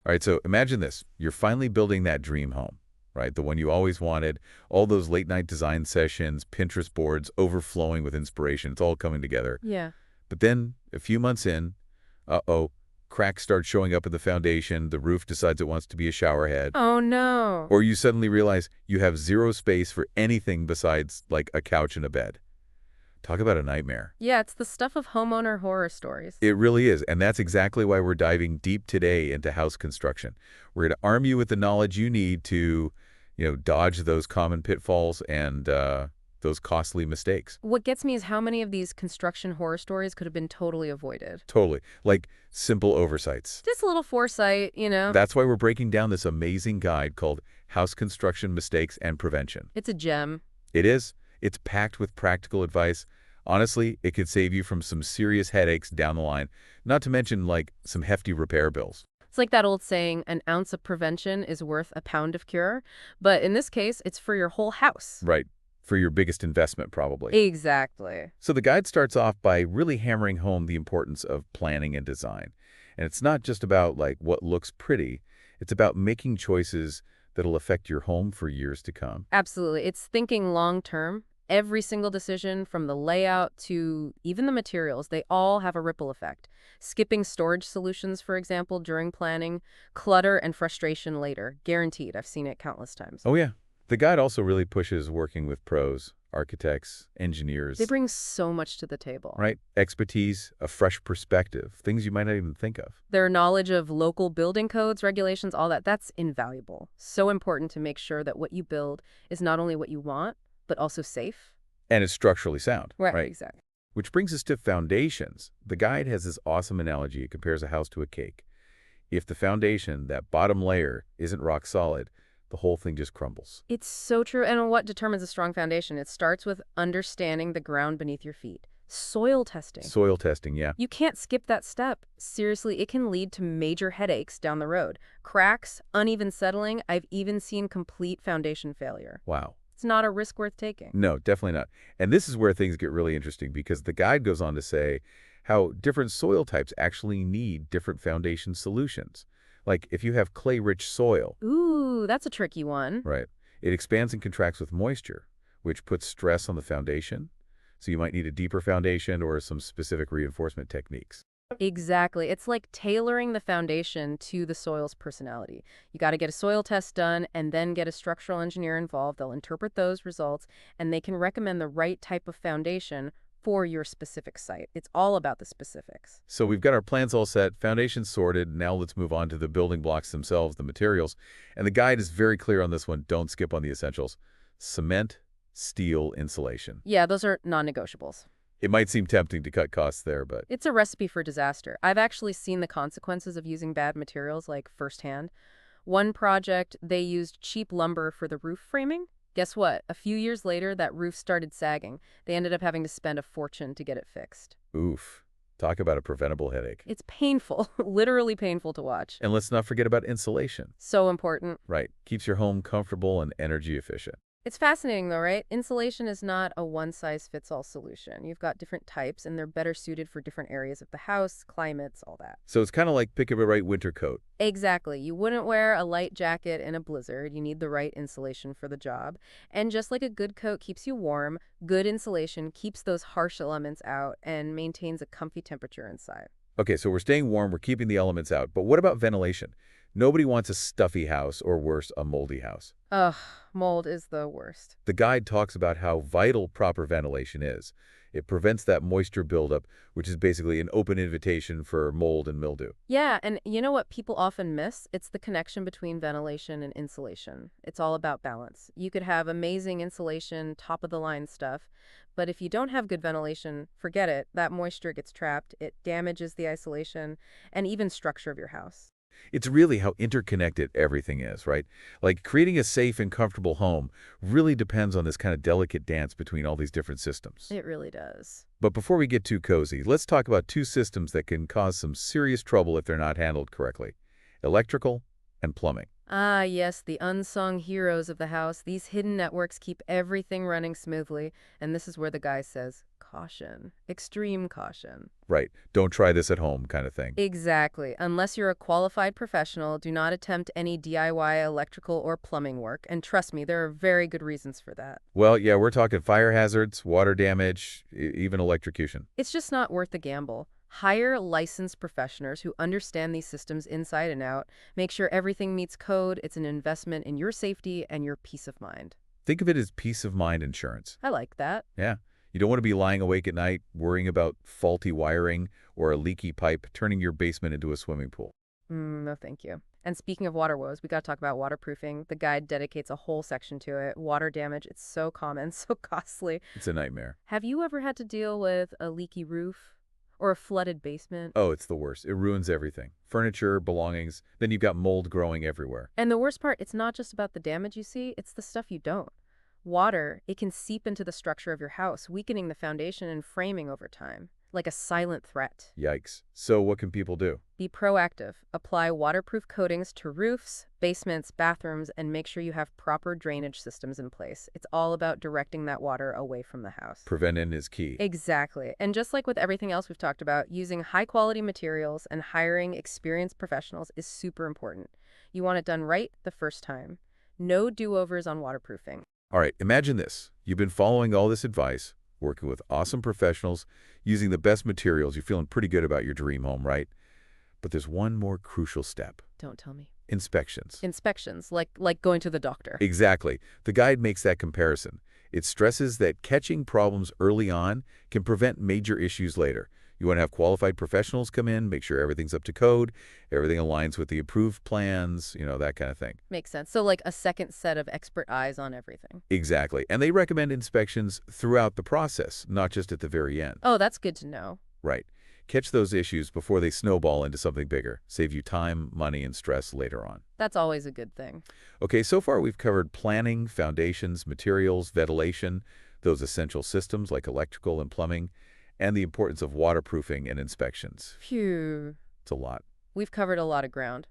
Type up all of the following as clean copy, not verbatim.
All right, so imagine this. You're finally building that dream home, right? The one you always wanted, all those late-night design sessions, Pinterest boards overflowing with inspiration. It's all coming together. Yeah. But then, a few months in, cracks start showing up in the foundation, the roof decides it wants to be a shower head, Oh, no. or you suddenly realize you have zero space for anything besides, like, a couch and a bed. Talk about a nightmare. Yeah, it's the stuff of homeowner horror stories. It really is, and that's exactly why we're diving deep today into house construction. We're going to arm you with the knowledge you need to, dodge those common pitfalls and those costly mistakes. What gets me is how many of these construction horror stories could have been totally avoided. Totally. Like simple oversights. Just a little foresight. That's why we're breaking down this amazing guide called House Construction Mistakes and Prevention. It's a gem. It is. It's packed with practical advice. Honestly, it could save you from some serious headaches down the line, not to mention, like, some hefty repair bills. It's like that old saying, an ounce of prevention is worth a pound of cure. But in this case, it's for your whole house. Right. For your biggest investment, probably. Exactly. So the guide starts off by really hammering home the importance of planning and design. And it's not just about, like, what looks pretty. It's about making choices that'll affect your home for years to come. Absolutely. It's thinking long term. Every single decision, from the layout to even the materials, they all have a ripple effect. Skipping storage solutions, for example, during planning, clutter and frustration later. Guaranteed. I've seen it countless times. Oh, yeah. The guide also really pushes working with pros, architects, engineers. They bring so much to the table. Right? Expertise, a fresh perspective, things you might not even think of. Their knowledge of local building codes, regulations, all that, that's invaluable. So important to make sure that what you build is not only what you want, but also safe. And it's structurally sound. Right, exactly. Which brings us to foundations. The guide has this awesome analogy. It compares a house to a cake. If the foundation, that bottom layer, isn't rock solid, the whole thing just crumbles. It's so true. And what determines a strong foundation? It starts with understanding the ground beneath your feet. Soil testing. Soil testing, yeah. You can't skip that step. Seriously, it can lead to major headaches down the road. Cracks, uneven settling. I've even seen complete foundation failure. Wow. It's not a risk worth taking. No, definitely not. And this is where things get really interesting because the guide goes on to say how different soil types actually need different foundation solutions. Like if you have clay-rich soil. Ooh, that's a tricky one. Right. It expands and contracts with moisture, which puts stress on the foundation. So you might need a deeper foundation or some specific reinforcement techniques. Exactly. It's like tailoring the foundation to the soil's personality. You got to get a soil test done and then get a structural engineer involved. They'll interpret those results and they can recommend the right type of foundation for your specific site. It's all about the specifics. So we've got our plans all set, foundations sorted. Now let's move on to the building blocks themselves, the materials. And the guide is very clear on this one. Don't skip on the essentials. Cement, steel, insulation. Yeah, those are non-negotiables. It might seem tempting to cut costs there, but It's a recipe for disaster. I've actually seen the consequences of using bad materials, like firsthand. One project, they used cheap lumber for the roof framing. Guess what? A few years later, that roof started sagging. They ended up having to spend a fortune to get it fixed. oof. Talk about a preventable headache. It's painful, literally painful to watch. And let's not forget about insulation. So important. Right. Keeps your home comfortable and energy efficient. It's fascinating though, right? Insulation is not a one-size-fits-all solution. You've got different types, and they're better suited for different areas of the house, climates, all that. So it's kind of like picking the right winter coat. Exactly. You wouldn't wear a light jacket in a blizzard. You need the right insulation for the job. And just like a good coat keeps you warm, good insulation keeps those harsh elements out and maintains a comfy temperature inside. Okay, so we're staying warm, we're keeping the elements out. But what about ventilation? Nobody wants a stuffy house or worse, a moldy house. Ugh, mold is the worst. The guide talks about how vital proper ventilation is. It prevents that moisture buildup, which is basically an open invitation for mold and mildew. Yeah, and you know what people often miss? It's the connection between ventilation and insulation. It's all about balance. You could have amazing insulation, top-of-the-line stuff, but if you don't have good ventilation, forget it. That moisture gets trapped, it damages the isolation, and even structure of your house. It's really how interconnected everything is, right? Like creating a safe and comfortable home really depends on this kind of delicate dance between all these different systems. It really does. But before we get too cozy, let's talk about two systems that can cause some serious trouble if they're not handled correctly: electrical and plumbing. Ah, yes, the unsung heroes of the house. These hidden networks keep everything running smoothly. And this is where the guy says, caution, extreme caution. Right. Don't try this at home kind of thing. Exactly. Unless you're a qualified professional, do not attempt any DIY electrical or plumbing work. And trust me, there are very good reasons for that. Well, yeah, we're talking fire hazards, water damage, even electrocution. It's just not worth the gamble. Hire licensed professionals who understand these systems inside and out. Make sure everything meets code. It's an investment in your safety and your peace of mind. Think of it as peace of mind insurance. I like that. Yeah. You don't want to be lying awake at night worrying about faulty wiring or a leaky pipe turning your basement into a swimming pool. No, thank you. And speaking of water woes, we got to talk about waterproofing. The guide dedicates a whole section to it. Water damage, it's so common, so costly. It's a nightmare. Have you ever had to deal with a leaky roof or a flooded basement? Oh, it's the worst. It ruins everything. Furniture, belongings, then you've got mold growing everywhere. And the worst part, it's not just about the damage you see, it's the stuff you don't. Water, it can seep into the structure of your house, weakening the foundation and framing over time, like a silent threat. Yikes. So what can people do? Be proactive. Apply waterproof coatings to roofs, basements, bathrooms, and make sure you have proper drainage systems in place. It's all about directing that water away from the house. Prevention is key. Exactly. And just like with everything else we've talked about, using high-quality materials and hiring experienced professionals is super important. You want it done right the first time. No do-overs on waterproofing. All right, imagine this. You've been following all this advice, working with awesome professionals, using the best materials. You're feeling pretty good about your dream home, right? But there's one more crucial step. Don't tell me. Inspections. Inspections, like going to the doctor. Exactly. The guide makes that comparison. It stresses that catching problems early on can prevent major issues later. You want to have qualified professionals come in, make sure everything's up to code, everything aligns with the approved plans, that kind of thing. Makes sense. So like a second set of expert eyes on everything. Exactly. And they recommend inspections throughout the process, not just at the very end. Oh, that's good to know. Right. Catch those issues before they snowball into something bigger. Save you time, money, and stress later on. That's always a good thing. Okay, so far we've covered planning, foundations, materials, ventilation, those essential systems like electrical and plumbing, and the importance of waterproofing and inspections. Phew. It's a lot. We've covered a lot of ground.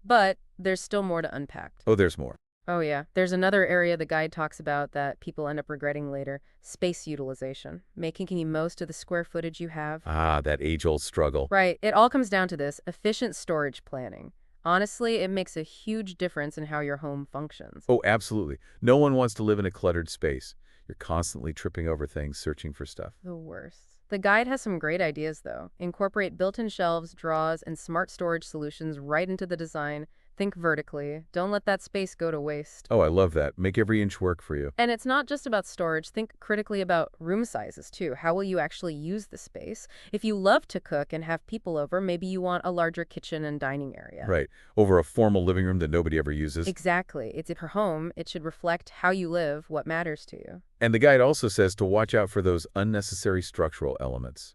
But there's still more to unpack. Oh, there's more. Oh, yeah. There's another area the guide talks about that people end up regretting later. Space utilization. Making the most of the square footage you have. Ah, that age-old struggle. Right. It all comes down to this. Efficient storage planning. Honestly, it makes a huge difference in how your home functions. Oh, absolutely. No one wants to live in a cluttered space. You're constantly tripping over things, searching for stuff. The worst. The guide has some great ideas, though. Incorporate built-in shelves, drawers, and smart storage solutions right into the design. Think vertically. Don't let that space go to waste. Oh, I love that. Make every inch work for you. And it's not just about storage. Think critically about room sizes, too. How will you actually use the space? If you love to cook and have people over, maybe you want a larger kitchen and dining area. Right. Over a formal living room that nobody ever uses. Exactly. It's her home. It should reflect how you live, what matters to you. And the guide also says to watch out for those unnecessary structural elements.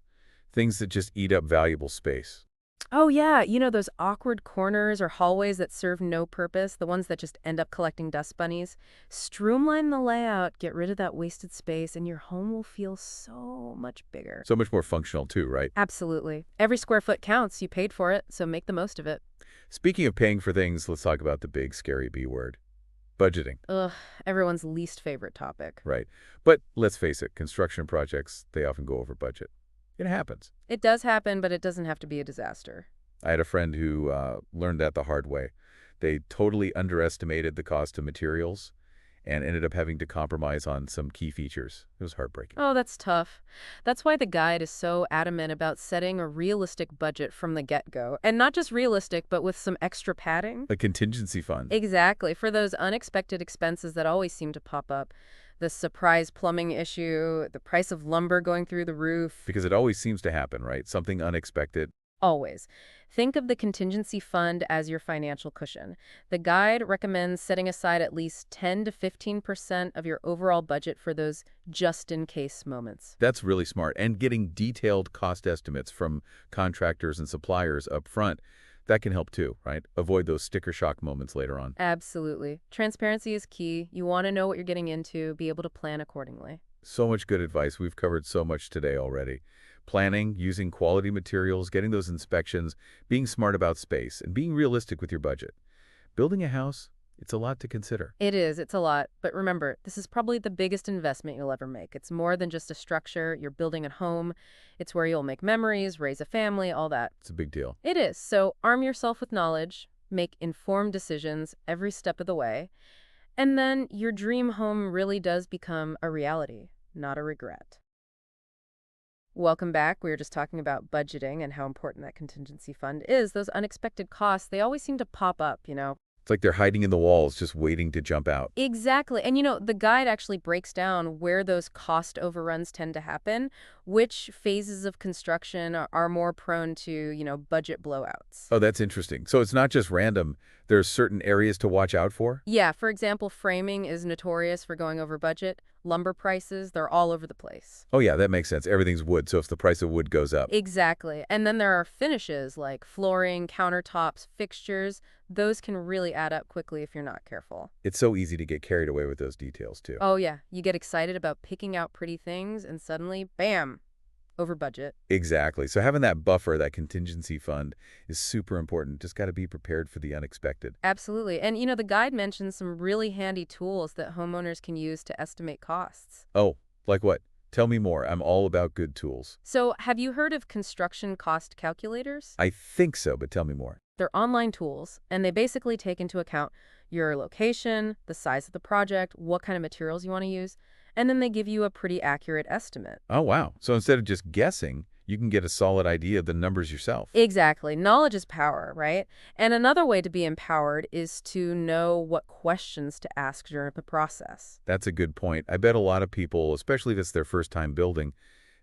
Things that just eat up valuable space. Oh, yeah. Those awkward corners or hallways that serve no purpose, the ones that just end up collecting dust bunnies. Streamline the layout, get rid of that wasted space, and your home will feel so much bigger. So much more functional too, right? Absolutely. Every square foot counts. You paid for it, so make the most of it. Speaking of paying for things, let's talk about the big, scary B word. Budgeting. Ugh, everyone's least favorite topic. Right. But let's face it, construction projects, they often go over budget. It happens. It does happen, but it doesn't have to be a disaster. I had a friend who learned that the hard way. They totally underestimated the cost of materials and ended up having to compromise on some key features. It was heartbreaking. Oh, that's tough. That's why the guide is so adamant about setting a realistic budget from the get-go. And not just realistic, but with some extra padding. A contingency fund. Exactly, for those unexpected expenses that always seem to pop up. The surprise plumbing issue, the price of lumber going through the roof. Because it always seems to happen, right? Something unexpected. Always. Think of the contingency fund as your financial cushion. The guide recommends setting aside at least 10 to 15% of your overall budget for those just-in-case moments. That's really smart. And getting detailed cost estimates from contractors and suppliers up front, that can help too, right? Avoid those sticker shock moments later on. Absolutely. Transparency is key. You want to know what you're getting into, be able to plan accordingly. So much good advice. We've covered so much today already. Planning, using quality materials, getting those inspections, being smart about space, and being realistic with your budget. Building a house, it's a lot to consider. It is, it's a lot. But remember, this is probably the biggest investment you'll ever make. It's more than just a structure. You're building a home. It's where you'll make memories, raise a family, all that. It's a big deal. It is. So arm yourself with knowledge, make informed decisions every step of the way, and then your dream home really does become a reality, not a regret. Welcome back. We were just talking about budgeting and how important that contingency fund is. Those unexpected costs, they always seem to pop up. It's like they're hiding in the walls, just waiting to jump out. Exactly. And the guide actually breaks down where those cost overruns tend to happen, which phases of construction are more prone to budget blowouts. Oh, that's interesting. So it's not just random. There's certain areas to watch out for? Yeah, for example, framing is notorious for going over budget. Lumber prices, they're all over the place. Oh, yeah, that makes sense. Everything's wood, so if the price of wood goes up. Exactly. And then there are finishes like flooring, countertops, fixtures. Those can really add up quickly if you're not careful. It's so easy to get carried away with those details, too. Oh, yeah. You get excited about picking out pretty things, and suddenly, bam, over budget. Exactly. So having that buffer, that contingency fund, is super important. Just got to be prepared for the unexpected. Absolutely. And the guide mentions some really handy tools that homeowners can use to estimate costs. Oh, like what? Tell me more. I'm all about good tools. So, have you heard of construction cost calculators? I think so, but tell me more. They're online tools, and they basically take into account your location, the size of the project, what kind of materials you want to use, and then they give you a pretty accurate estimate. Oh, wow. So instead of just guessing, you can get a solid idea of the numbers yourself. Exactly. Knowledge is power, right? And another way to be empowered is to know what questions to ask during the process. That's a good point. I bet a lot of people, especially if it's their first time building,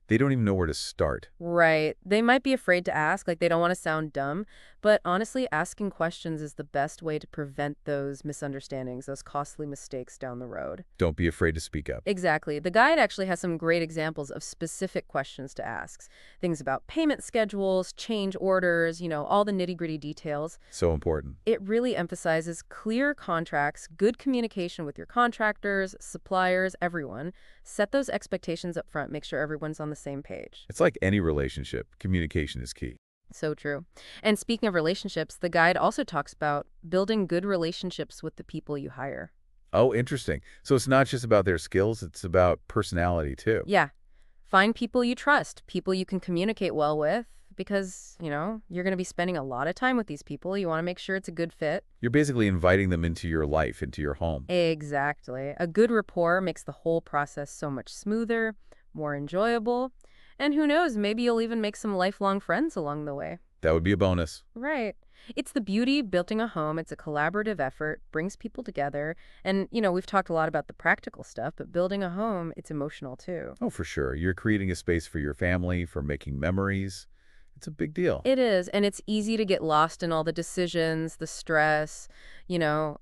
they don't even know where to start. Right. They might be afraid to ask, like they don't want to sound dumb, but honestly, asking questions is the best way to prevent those misunderstandings, those costly mistakes down the road. Don't be afraid to speak up. Exactly. The guide actually has some great examples of specific questions to ask. Things about payment schedules, change orders, all the nitty-gritty details. So important. It really emphasizes clear contracts, good communication with your contractors, suppliers, everyone. Set those expectations up front. Make sure everyone's on the same page. It's like any relationship. Communication is key. So true. And speaking of relationships, the guide also talks about building good relationships with the people you hire. Oh, interesting. So it's not just about their skills, it's about personality too. Yeah. Find people you trust, people you can communicate well with, because, you're going to be spending a lot of time with these people. You want to make sure it's a good fit. You're basically inviting them into your life, into your home. Exactly. A good rapport makes the whole process so much smoother, more enjoyable. And who knows, maybe you'll even make some lifelong friends along the way. That would be a bonus. Right. It's the beauty of building a home. It's a collaborative effort, brings people together. And, we've talked a lot about the practical stuff, but building a home, it's emotional too. Oh, for sure. You're creating a space for your family, for making memories. It's a big deal. It is, and it's easy to get lost in all the decisions, the stress,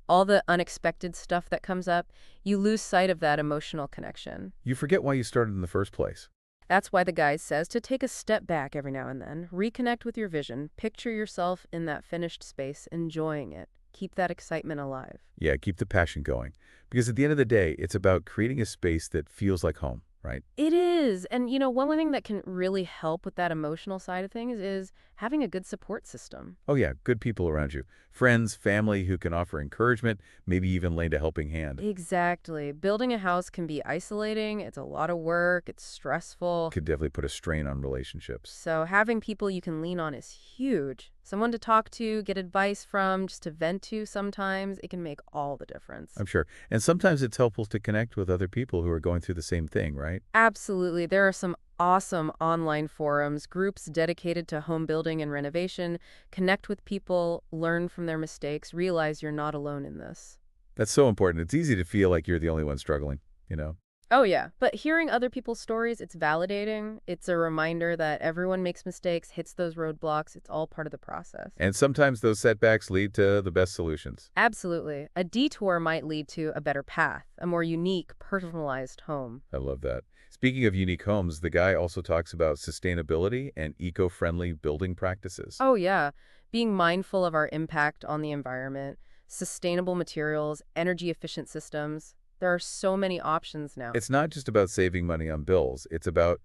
all the unexpected stuff that comes up. You lose sight of that emotional connection. You forget why you started in the first place. That's why the guide says to take a step back every now and then, reconnect with your vision, picture yourself in that finished space, enjoying it. Keep that excitement alive. Yeah, keep the passion going. Because at the end of the day, it's about creating a space that feels like home, right? It is. And, one thing that can really help with that emotional side of things is having a good support system. Oh, yeah, good people around you. Friends, family who can offer encouragement, maybe even lend a helping hand. Exactly. Building a house can be isolating. It's a lot of work. It's stressful. Could definitely put a strain on relationships. So having people you can lean on is huge. Someone to talk to, get advice from, just to vent to sometimes, it can make all the difference. I'm sure. And sometimes it's helpful to connect with other people who are going through the same thing, right? Absolutely. There are some awesome online forums, groups dedicated to home building and renovation. Connect with people, learn from their mistakes, realize you're not alone in this. That's so important. It's easy to feel like you're the only one struggling. Oh, yeah. But hearing other people's stories, it's validating. It's a reminder that everyone makes mistakes, hits those roadblocks. It's all part of the process. And sometimes those setbacks lead to the best solutions. Absolutely. A detour might lead to a better path, a more unique, personalized home. I love that. Speaking of unique homes, the guy also talks about sustainability and eco-friendly building practices. Oh, yeah. Being mindful of our impact on the environment, sustainable materials, energy-efficient systems. There are so many options now. It's not just about saving money on bills. It's about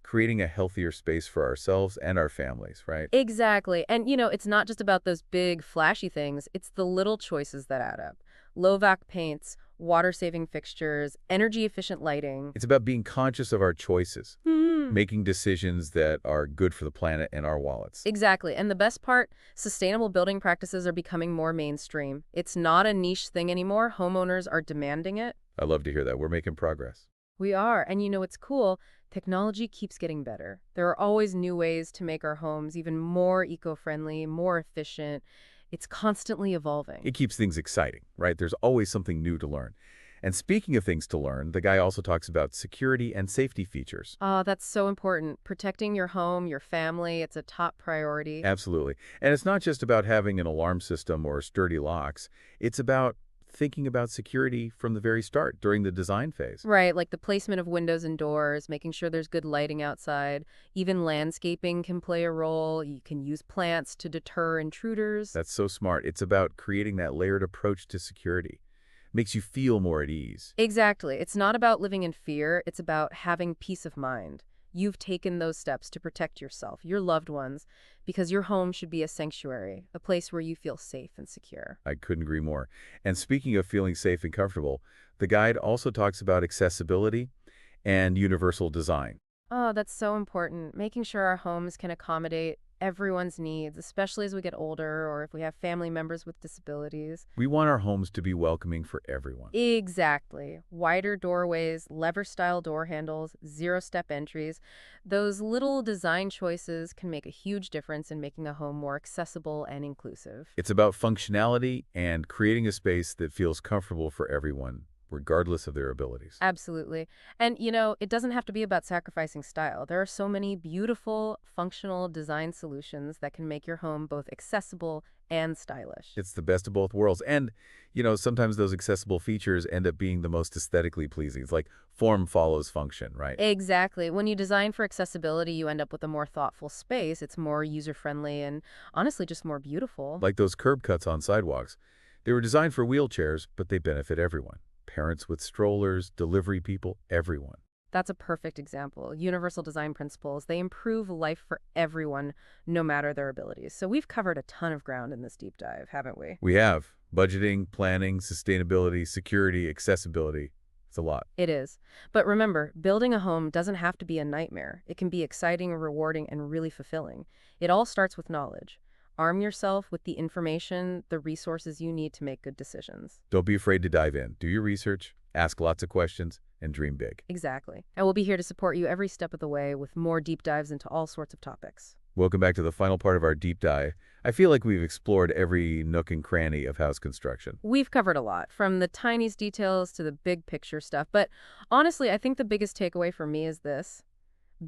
creating a healthier space for ourselves and our families, right? Exactly. And, it's not just about those big, flashy things. It's the little choices that add up. Low-vac paints, water-saving fixtures, energy-efficient lighting. It's about being conscious of our choices, Hmm. making decisions that are good for the planet and our wallets. Exactly. And the best part, sustainable building practices are becoming more mainstream. It's not a niche thing anymore. Homeowners are demanding it. I love to hear that. We're making progress. We are. And it's cool. Technology keeps getting better. There are always new ways to make our homes even more eco-friendly, more efficient. It's constantly evolving. It keeps things exciting, right? There's always something new to learn. And speaking of things to learn, the guy also talks about security and safety features. Oh, that's so important. Protecting your home, your family, it's a top priority. Absolutely. And it's not just about having an alarm system or sturdy locks. It's about thinking about security from the very start during the design phase. Right, like the placement of windows and doors, making sure there's good lighting outside. Even landscaping can play a role. You can use plants to deter intruders. That's so smart. It's about creating that layered approach to security. Makes you feel more at ease. Exactly. It's not about living in fear. It's about having peace of mind. You've taken those steps to protect yourself, your loved ones, because your home should be a sanctuary, a place where you feel safe and secure. I couldn't agree more. And speaking of feeling safe and comfortable, the guide also talks about accessibility and universal design. Oh, that's so important. Making sure our homes can accommodate everyone's needs, especially as we get older or if we have family members with disabilities. We want our homes to be welcoming for everyone. Exactly. Wider doorways, lever-style door handles, zero-step entries. Those little design choices can make a huge difference in making a home more accessible and inclusive. It's about functionality and creating a space that feels comfortable for everyone, regardless of their abilities. Absolutely. And, it doesn't have to be about sacrificing style. There are so many beautiful, functional design solutions that can make your home both accessible and stylish. It's the best of both worlds. And, sometimes those accessible features end up being the most aesthetically pleasing. It's like form follows function, right? Exactly. When you design for accessibility, you end up with a more thoughtful space. It's more user-friendly and honestly just more beautiful. Like those curb cuts on sidewalks. They were designed for wheelchairs, but they benefit everyone. Parents with strollers, delivery people, everyone. That's a perfect example. Universal design principles, they improve life for everyone, no matter their abilities. So we've covered a ton of ground in this deep dive, haven't we? We have budgeting, planning, sustainability, security, accessibility. It's a lot. It is. But remember, building a home doesn't have to be a nightmare. It can be exciting, rewarding, and really fulfilling. It all starts with knowledge. Arm yourself with the information, the resources you need to make good decisions. Don't be afraid to dive in. Do your research, ask lots of questions, and dream big. Exactly. And we'll be here to support you every step of the way with more deep dives into all sorts of topics. Welcome back to the final part of our deep dive. I feel like we've explored every nook and cranny of house construction. We've covered a lot, from the tiniest details to the big picture stuff. But honestly, I think the biggest takeaway for me is this.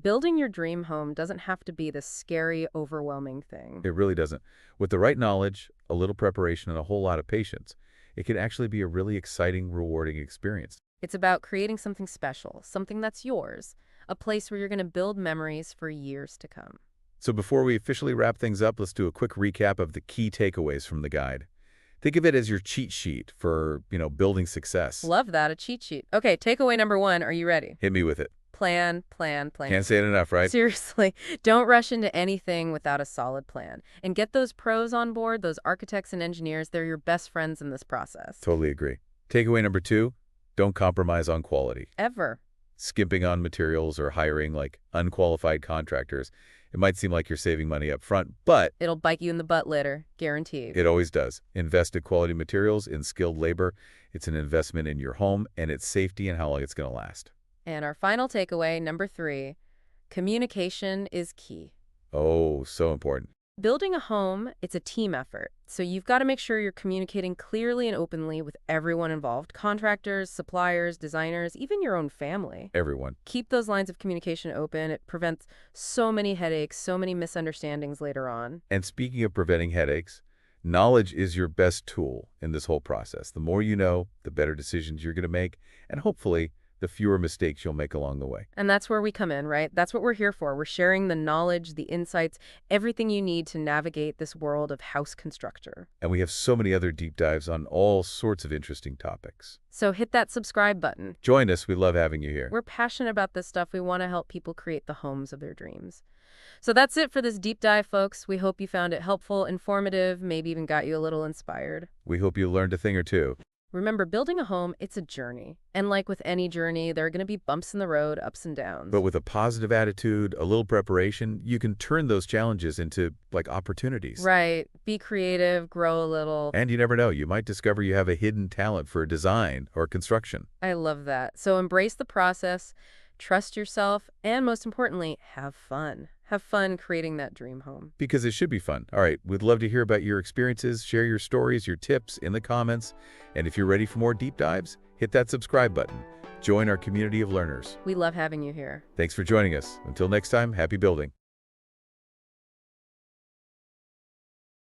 Building your dream home doesn't have to be this scary, overwhelming thing. It really doesn't. With the right knowledge, a little preparation, and a whole lot of patience, it can actually be a really exciting, rewarding experience. It's about creating something special, something that's yours, a place where you're going to build memories for years to come. So before we officially wrap things up, let's do a quick recap of the key takeaways from the guide. Think of it as your cheat sheet for, building success. Love that, a cheat sheet. Okay, takeaway number 1, are you ready? Hit me with it. Plan, plan, plan. Can't say it enough, right? Seriously, don't rush into anything without a solid plan. And get those pros on board, those architects and engineers. They're your best friends in this process. Totally agree. Takeaway number 2, don't compromise on quality. Ever. Skimping on materials or hiring unqualified contractors. It might seem like you're saving money up front, but It'll bite you in the butt later, guaranteed. it always does. Invest in quality materials, in skilled labor. It's an investment in your home and its safety and how long it's going to last. And our final takeaway, number 3, communication is key. Oh, so important. Building a home, it's a team effort. So you've got to make sure you're communicating clearly and openly with everyone involved, contractors, suppliers, designers, even your own family. Everyone. Keep those lines of communication open. It prevents so many headaches, so many misunderstandings later on. And speaking of preventing headaches, knowledge is your best tool in this whole process. The more you know, the better decisions you're going to make, and hopefully, the fewer mistakes you'll make along the way. And that's where we come in, right? That's what we're here for. We're sharing the knowledge, the insights, everything you need to navigate this world of house constructor. And we have so many other deep dives on all sorts of interesting topics. So hit that subscribe button. Join us. We love having you here. We're passionate about this stuff. We want to help people create the homes of their dreams. So that's it for this deep dive, folks. We hope you found it helpful, informative, maybe even got you a little inspired. We hope you learned a thing or two. Remember, building a home, it's a journey. And like with any journey, there are going to be bumps in the road, ups and downs. But with a positive attitude, a little preparation, you can turn those challenges into, like, opportunities. Right. Be creative, grow a little. And you never know, you might discover you have a hidden talent for design or construction. I love that. So embrace the process, trust yourself, and most importantly, have fun. Have fun creating that dream home. Because it should be fun. All right, we'd love to hear about your experiences. Share your stories, your tips in the comments. And if you're ready for more deep dives, hit that subscribe button. Join our community of learners. We love having you here. Thanks for joining us. Until next time, happy building.